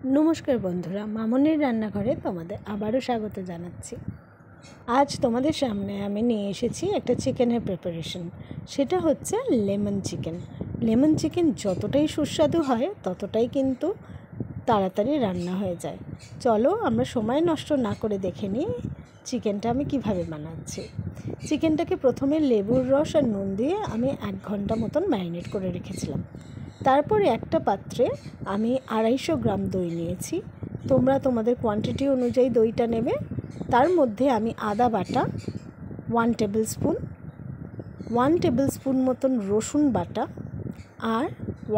নমস্কার বন্ধুরা, মামনের রান্নাঘরে তোমাদের আবারও স্বাগত জানাচ্ছি। আজ তোমাদের সামনে আমি নিয়ে এসেছি একটা চিকেনের প্রিপারেশন। সেটা হচ্ছে লেমন চিকেন। লেমন চিকেন যতটাই সুস্বাদু হয় ততটাই কিন্তু তাড়াতাড়ি রান্না হয়ে যায়। চলো আমরা সময় নষ্ট না করে দেখে নিই চিকেনটা আমি কিভাবে বানাচ্ছি। চিকেনটাকে প্রথমে লেবুর রস আর নুন দিয়ে আমি 1 ঘন্টা মতন ম্যারিনেট করে রেখেছিলাম। তারপরে একটা পাত্রে আমি 250 গ্রাম দই নিয়েছি। তোমরা তোমাদের কোয়ান্টিটি অনুযায়ী দইটা নেবে। তার মধ্যে আমি আদা বাটা 1 টেবিল স্পুন মতন রসুন বাটা আর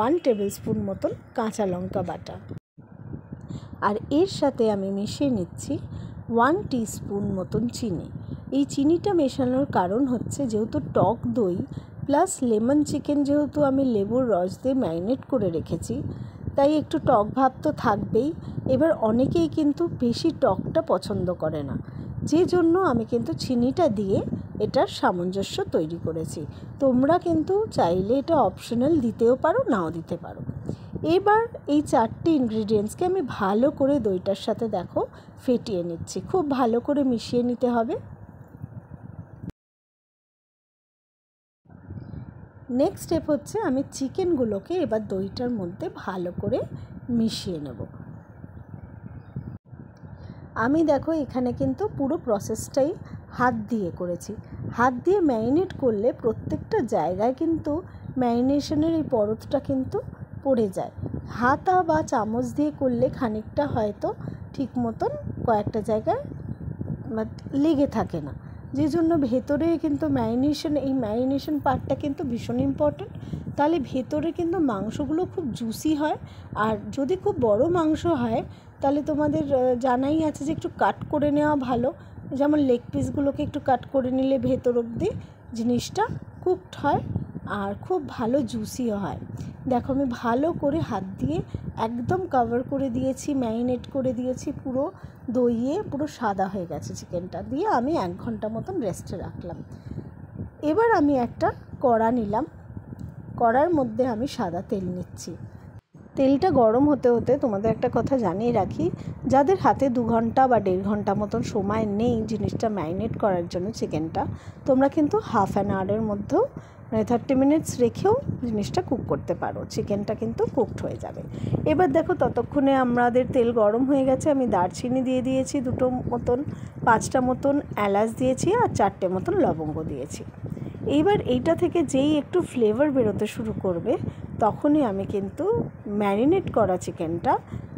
1 টেবিল স্পুন মতন কাঁচা লঙ্কা বাটা, আর এর সাথে আমি মিশিয়ে নিচ্ছি 1 টিস্পুন মতন চিনি। এই চিনিটা মেশানোর কারণ হচ্ছে যেহেতু টক দই প্লাস লেমন চিকেন, যেহেতু আমি লেবুর রস দিয়ে ম্যারিনেট করে রেখেছি, তাই একটু টক ভাব তো থাকবেই। এবার অনেকেই কিন্তু বেশি টকটা পছন্দ করে না, যে জন্য আমি কিন্তু চিনিটা দিয়ে এটার সামঞ্জস্য তৈরি করেছি। তোমরা কিন্তু চাইলে এটা অপশনাল দিতেও পারো, নাও দিতে পারো। এবার এই 4টি ইনগ্রিডিয়েন্টসকে আমি ভালো করে দইটার সাথে দেখো ফেটিয়ে নিচ্ছি। খুব ভালো করে মিশিয়ে নিতে হবে। নেক্সট স্টেপ হচ্ছে আমি চিকেনগুলোকে এবার দইটার মধ্যে ভালো করে মিশিয়ে নেব। আমি দেখো এখানে কিন্তু পুরো প্রসেসটাই হাত দিয়ে করেছি। হাত দিয়ে ম্যারিনেট করলে প্রত্যেকটা জায়গায় কিন্তু ম্যারিনেশনের এই পরতটা কিন্তু পড়ে যায়। হাতা বা চামচ দিয়ে করলে খানিকটা হয়তো ঠিক মতন কয়েকটা জায়গায় লেগে থাকে না, যে জন্য ভেতরে কিন্তু ম্যারিনেশন পার্টটা কিন্তু ভীষণ ইম্পর্ট্যান্ট। তাহলে ভেতরে কিন্তু মাংসগুলো খুব জুসি হয়। আর যদি খুব বড় মাংস হয় তাহলে তোমাদের জানাই আছে যে একটু কাট করে নেওয়া ভালো। যেমন লেগ পিসগুলোকে একটু কাট করে নিলে ভেতর অবধি জিনিসটা কুকড হয় আর খুব ভালো জুসিও হয়। দেখো আমি ভালো করে হাত দিয়ে একদম কভার করে দিয়েছি, ম্যারিনেট করে দিয়েছি, পুরো দইয়ে পুরো সাদা হয়ে গেছে চিকেনটা। দিয়ে আমি 1 ঘন্টা মতন রেস্টে রাখলাম। এবার আমি একটা কড়া নিলাম, কড়ার মধ্যে আমি সাদা তেল নিচ্ছি। তেলটা গরম হতে হতে তোমাদের একটা কথা জানিয়ে রাখি, যাদের হাতে 2 ঘন্টা বা 1.5 ঘন্টা মতন সময় নেই জিনিসটা ম্যারিনেট করার জন্য চিকেনটা, তোমরা কিন্তু হাফ অ্যান আওয়ারের মধ্যেও 30 মিনিটস রেখেও জিনিসটা কুক করতে পারো। চিকেনটা কিন্তু কুকড হয়ে যাবে। এবার দেখো ততক্ষণে আমাদের তেল গরম হয়ে গেছে। আমি দারচিনি দিয়ে দিয়েছি 2টো মতন, 5টা মতন এলাচ দিয়েছি আর 4টে মতন লবঙ্গ দিয়েছি। এইবার এইটা থেকে যেই একটু ফ্লেভার বেরোতে শুরু করবে তখনই আমি কিন্তু ম্যারিনেট করা চিকেনটা,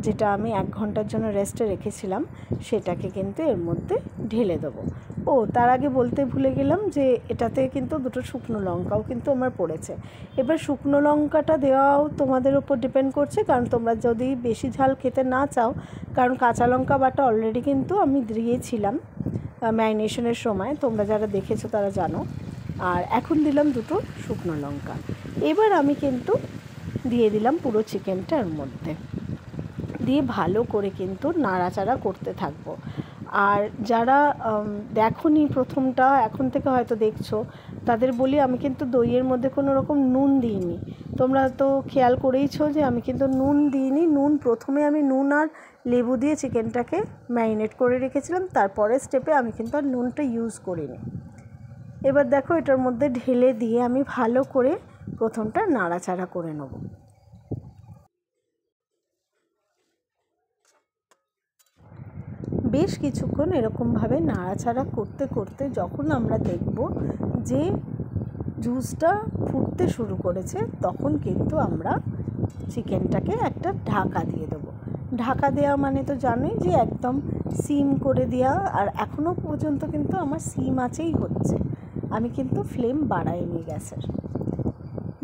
যেটা আমি 1 ঘন্টার জন্য রেস্টে রেখেছিলাম, সেটাকে কিন্তু এর মধ্যে ঢেলে দেবো। তার আগে বলতে ভুলে গেলাম যে এটাতে কিন্তু 2টো শুকনো লঙ্কাও কিন্তু আমার পড়েছে। এবার শুকনো লঙ্কাটা দেওয়াও তোমাদের ওপর ডিপেন্ড করছে, কারণ তোমরা যদি বেশি ঝাল খেতে না চাও, কারণ কাঁচা লঙ্কা বাটা অলরেডি কিন্তু আমি দিয়েছিলাম ম্যারিনেশনের সময়, তোমরা যারা দেখেছো তারা জানো। আর এখন দিলাম 2টো শুকনো লঙ্কা। এবার আমি কিন্তু দিয়ে দিলাম পুরো চিকেনটার মধ্যে, দিয়ে ভালো করে কিন্তু নাড়াচাড়া করতে থাকবো। আর যারা দেখোনি প্রথমটা, এখন থেকে হয়তো দেখছো, তাদের বলি আমি কিন্তু দইয়ের মধ্যে কোনো রকম নুন দিইনি। তোমরা তো খেয়াল করেইছো যে আমি কিন্তু নুন দিইনি। প্রথমে আমি নুন আর লেবু দিয়ে চিকেনটাকে ম্যারিনেট করে রেখেছিলাম, তারপরের স্টেপে আমি কিন্তু আর নুনটা ইউজ করিনি। এবার দেখো এটার মধ্যে ঢেলে দিয়ে আমি ভালো করে প্রথমটা নাড়াচাড়া করে নেব। বেশ কিছুক্ষণ এরকমভাবে নাড়াচাড়া করতে করতে যখন আমরা দেখব যে জুসটা ফুটতে শুরু করেছে, তখন কিন্তু আমরা চিকেনটাকে একটা ঢাকা দিয়ে দেবো। ঢাকা দেওয়া মানে তো জানোই যে একদম সিম করে দেওয়া। আর এখনও পর্যন্ত কিন্তু আমার সিম আঁচেই হচ্ছে, আমি কিন্তু ফ্লেম বাড়াইনি গ্যাসের।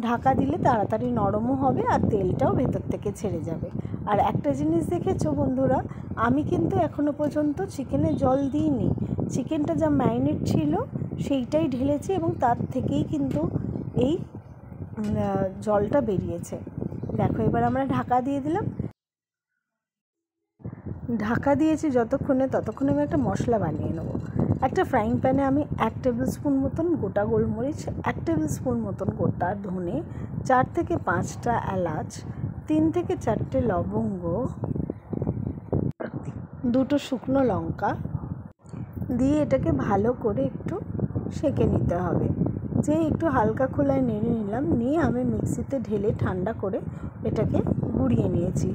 ঢাকা দিলে তাড়াতাড়ি নরমও হবে আর তেলটাও ভেতর থেকে ছেড়ে যাবে। আর একটা জিনিস দেখেছো বন্ধুরা, আমি কিন্তু এখনও পর্যন্ত চিকেনে জল দিইনি। চিকেনটা যা ম্যারিনেট ছিল সেইটাই ঢেলেছি এবং তার থেকেই কিন্তু এই জলটা বেরিয়েছে। দেখো এবার আমরা ঢাকা দিয়ে দিলাম। ঢাকা দিয়েছি ততক্ষণে আমি একটা মশলা বানিয়ে নেবো। একটা ফ্রাইং প্যানে আমি 1 টেবিল স্পুন মতন গোটা গোলমরিচ, 1 টেবিল স্পুন মতন গোটা ধনে, 4 থেকে 5টা এলাচ, 3 থেকে 4টে লবঙ্গ, দুটো শুকনো লঙ্কা দিয়ে এটাকে ভালো করে একটু সেঁকে নিতে হবে। যে একটু হালকা খোলায় নেড়ে নিলাম, নিয়ে আমি মিক্সিতে ঢেলে ঠান্ডা করে এটাকে গুঁড়িয়ে নিয়েছি।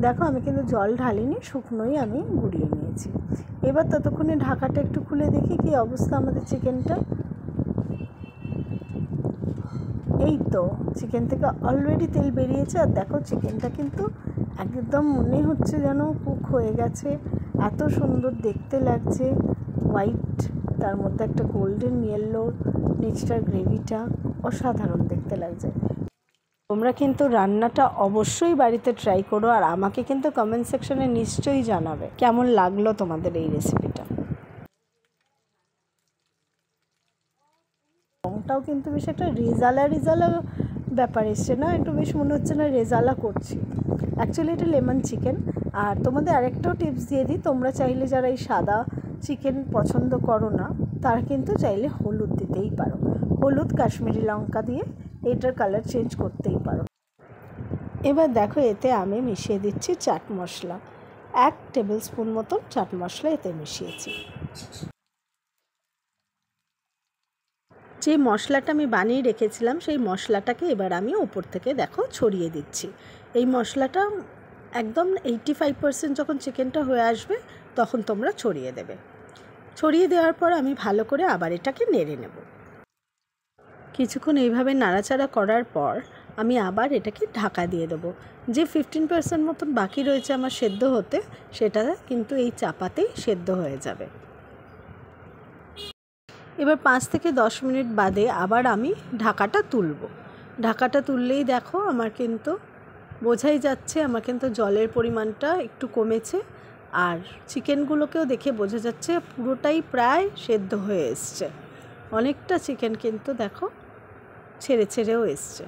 দেখো আমি কিন্তু জল ঢালিনি, শুকনোই আমি গুঁড়িয়ে নিয়েছি। এবার ততক্ষণে ঢাকাটা একটু খুলে দেখি কী অবস্থা আমাদের চিকেনটা। এই তো চিকেন থেকে অলরেডি তেল বেরিয়েছে। আর দেখো চিকেনটা কিন্তু একদম মনে হচ্ছে যেন কুক হয়ে গেছে, এত সুন্দর দেখতে লাগছে। হোয়াইট, তার মধ্যে একটা গোল্ডেন ইয়েলো মিক্সচার, গ্রেভিটা অসাধারণ দেখতে লাগছে। তোমরা কিন্তু রান্নাটা অবশ্যই বাড়িতে ট্রাই করো, আর আমাকে কিন্তু কমেন্ট সেকশনে নিশ্চয়ই জানাবে কেমন লাগলো তোমাদের এই রেসিপিটা। রঙটাও কিন্তু বেশ একটা রেজালা ব্যাপার এসছে না, একটু বেশ মনে হচ্ছে না রেজালা করছি। অ্যাকচুয়ালি এটা লেমন চিকেন। আর তোমাদের আরেকটাও টিপস দিয়ে দিই, তোমরা চাইলে যারা এই সাদা চিকেন পছন্দ করো না তারা কিন্তু চাইলে হলুদ দিতেই পারো। হলুদ, কাশ্মীরি লঙ্কা দিয়ে এইটার কালার চেঞ্জ করতেই পারো। এবার দেখো এতে আমি মিশিয়ে দিচ্ছি চাট মশলা। 1 টেবিল স্পুন মতন চাট মশলা এতে মিশিয়েছি। যে মশলাটা আমি বানিয়ে রেখেছিলাম সেই মশলাটাকে এবার আমি উপর থেকে দেখো ছড়িয়ে দিচ্ছি। এই মশলাটা একদম 85% যখন চিকেনটা হয়ে আসবে তখন তোমরা ছড়িয়ে দেবে। ছড়িয়ে দেওয়ার পর আমি ভালো করে আবার এটাকে নেড়ে নেব। কিছুক্ষণ এইভাবে নাড়াচাড়া করার পর আমি আবার এটাকে ঢাকা দিয়ে দেবো। যে 15% মতন বাকি রয়েছে আমার সেদ্ধ হতে, সেটা কিন্তু এই চাপাতেই সেদ্ধ হয়ে যাবে। এবার 5 থেকে 10 মিনিট বাদে আবার আমি ঢাকাটা তুলব। ঢাকাটা তুললেই দেখো আমার কিন্তু বোঝাই যাচ্ছে আমার কিন্তু জলের পরিমাণটা একটু কমেছে, আর চিকেনগুলোকেও দেখে বোঝা যাচ্ছে পুরোটাই প্রায় সেদ্ধ হয়ে এসছে। অনেকটা চিকেন কিন্তু দেখো ছেড়েও এসছে।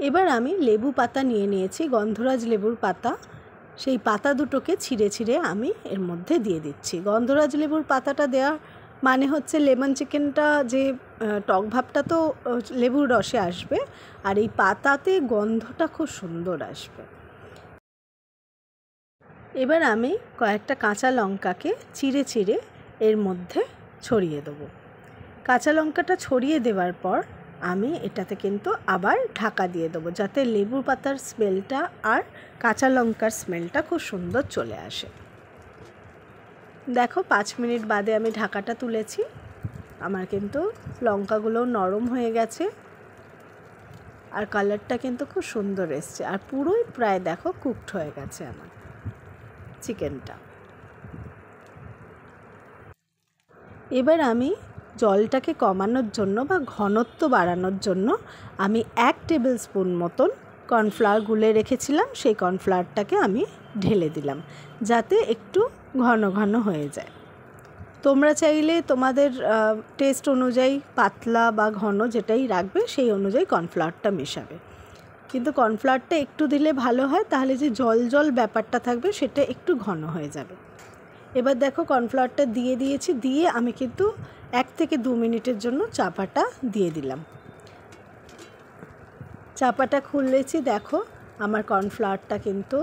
এবার আমি লেবু পাতা নিয়ে নিয়েছি, গন্ধরাজ লেবুর পাতা। সেই পাতা দুটোকে ছিঁড়ে আমি এর মধ্যে দিয়ে দিচ্ছি। গন্ধরাজ লেবুর পাতাটা দেওয়া মানে হচ্ছে লেমন চিকেনটা যে টক ভাবটা তো লেবুর রসে আসবে, আর এই পাতাতে গন্ধটা খুব সুন্দর আসবে। এবার আমি কয়েকটা কাঁচা লঙ্কাকে চিড়ে এর মধ্যে ছড়িয়ে দেবো। কাঁচা লঙ্কাটা ছড়িয়ে দেওয়ার পর আমি এটাতে কিন্তু আবার ঢাকা দিয়ে দেবো, যাতে লেবু পাতার স্মেলটা আর কাঁচা লঙ্কার স্মেলটা খুব সুন্দর চলে আসে। দেখো 5 মিনিট বাদে আমি ঢাকাটা তুলেছি। আমার কিন্তু লঙ্কাগুলো নরম হয়ে গেছে আর কালারটা কিন্তু খুব সুন্দর এসছে, আর পুরোই প্রায় দেখো কুকড হয়ে গেছে আমার চিকেনটা। এবার আমি জলটাকে কমানোর জন্য বা ঘনত্ব বাড়ানোর জন্য আমি 1 টেবিল স্পুন মতন কর্নফ্লাওয়ার গুলে রেখেছিলাম, সেই কর্নফ্লাওয়ারটাকে আমি ঢেলে দিলাম যাতে একটু ঘন হয়ে যায়। তোমরা চাইলে তোমাদের টেস্ট অনুযায়ী পাতলা বা ঘন যেটাই রাখবে সেই অনুযায়ী কর্নফ্লাওয়ারটা মেশাবে, কিন্তু কর্নফ্লাওয়ারটা একটু দিলে ভালো হয়, তাহলে যে জল ব্যাপারটা থাকবে সেটা একটু ঘন হয়ে যাবে। এবার দেখো কর্নফ্লাওয়ারটা দিয়ে দিয়েছি, দিয়ে আমি কিন্তু 1 থেকে 2 মিনিটের জন্য চাপাটা দিয়ে দিলাম। চাপাটা খুললেছি, দেখো আমার কর্নফ্লাওয়ারটা কিন্তু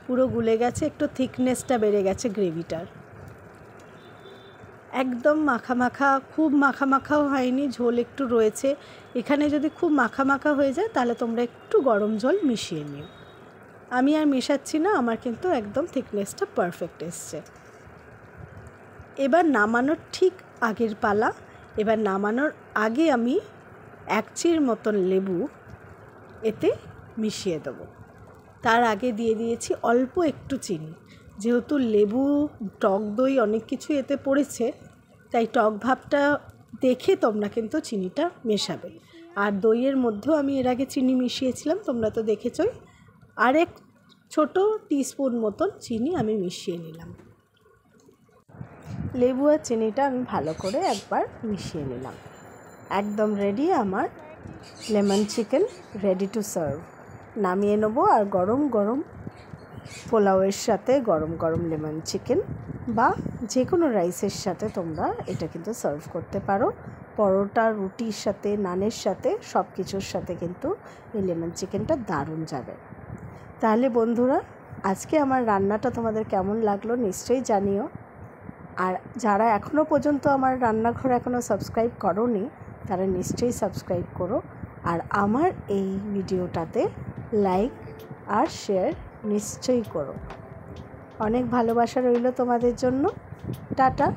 পুরো গুলে গেছে, একটু থিকনেসটা বেড়ে গেছে গ্রেভিটার। একদম খুব মাখাও হয়নি, ঝোল একটু রয়েছে। এখানে যদি খুব মাখা হয়ে যায় তাহলে তোমরা একটু গরম জল মিশিয়ে নিও। আমি আর মেশাচ্ছি না, আমার কিন্তু একদম থিকনেসটা পারফেক্ট এসছে। এবার নামানোর ঠিক আগের পালা। এবার নামানোর আগে আমি 1 চির মতন লেবু এতে মিশিয়ে দেবো। তার আগে দিয়ে দিয়েছি অল্প একটু চিনি। যেহেতু লেবু, টক দই অনেক কিছু এতে পড়েছে, তাই টক ভাবটা দেখে তোমরা কিন্তু চিনিটা মেশাবে। আর দইয়ের মধ্যেও আমি এর আগে চিনি মিশিয়েছিলাম, তোমরা তো দেখেছই। আর 1 ছোট টিস্পুন মতন চিনি আমি মিশিয়ে নিলাম। লেবু আর চিনিটা আমি ভালো করে একবার মিশিয়ে নিলাম। একদম রেডি আমার lemon chicken, ready to serve. নামিয়ে নেবো, আর গরম পোলাওয়ের সাথে গরম লেমন চিকেন বা যে কোনো রাইসের সাথে তোমরা এটা কিন্তু সার্ভ করতে পারো। পরোটা, রুটির সাথে, নানের সাথে, সব কিছুর সাথে কিন্তু এই লেমন চিকেনটা দারুণ যাবে। তাহলে বন্ধুরা, আজকে আমার রান্নাটা তোমাদের কেমন লাগলো নিশ্চয়ই জানিও। আর যারা এখনও পর্যন্ত আমার রান্নাঘর এখনও সাবস্ক্রাইব করোনি তারা নিশ্চয়ই সাবস্ক্রাইব করো। আর আমার এই ভিডিওটাতে লাইক আর শেয়ার নিশ্চয়ই করো। অনেক ভালোবাসা রইল তোমাদের জন্য। টাটা।